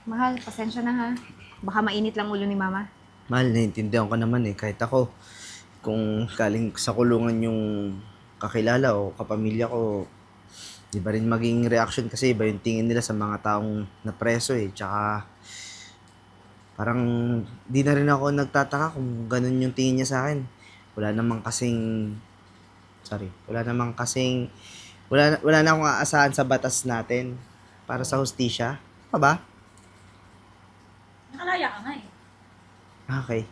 Mahal, pasensya na ha. Baka mainit lang ulo ni Mama. Mahal, naiintindihan ko naman eh. Kahit ako, kung galing sa kulungan yung kakilala o kapamilya ko, di ba rin maging reaction kasi iba yung tingin nila sa mga taong napreso eh. Tsaka, parang di na rin ako nagtataka kung ganun yung tingin niya sa akin. Wala namang kasing, wala na akong aasahan sa batas natin para sa hustisya. Pa ba? Nakalaya ka nga eh. Okay.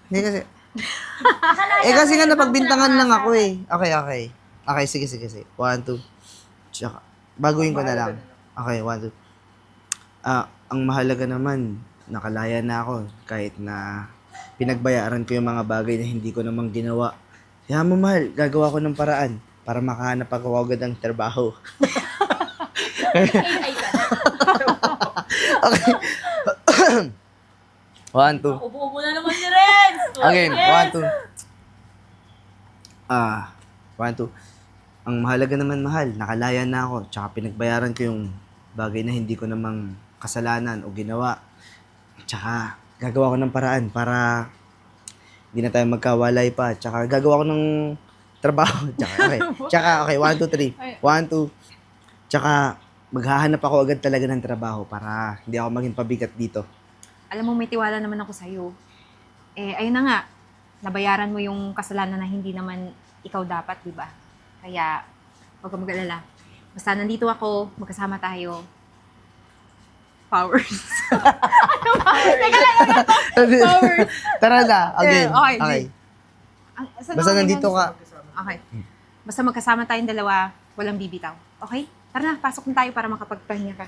Hindi kasi, Nakalaya kasi ka nga eh. napagbintangan lang ako eh. Okay. Okay, sige. 1, 2. Tsaka, baguhin ko na lang. Okay, 1, 2. Ang mahalaga naman, nakalaya na ako kahit na pinagbayaran ko yung mga bagay na hindi ko namang ginawa. Kaya mo mahal, gagawa ko ng paraan para makahanap ako agad ng trabaho. AI ka na. Okay. 1, 2. Upo-upo na naman si Renz. Again, Yes. 1, 2. 1, 2. Ang mahalaga naman mahal, nakalaya na ako. Tsaka pinagbayaran ko yung bagay na hindi ko namang kasalanan o ginawa. Tsaka gagawa ko ng paraan para hindi na tayo magkawalay pa. Tsaka gagawa ko ng trabaho. Tsaka okay, 1, 2, 3. 1, 2. Tsaka maghahanap ako agad talaga ng trabaho para hindi ako maging pabigat dito. Alam mo, may tiwala naman ako sa'yo. Ayun na nga. Nabayaran mo yung kasalanan na hindi naman ikaw dapat, di ba? Kaya, huwag ka mag-alala. Basta nandito ako, magkasama tayo. Powers. Teka lang. Powers. Tara na, again. Okay. Basta nandito ka. Okay. Basta magkasama tayong dalawa, walang bibitaw. Okay? Tara na, pasok na tayo para makapagpahinga ka.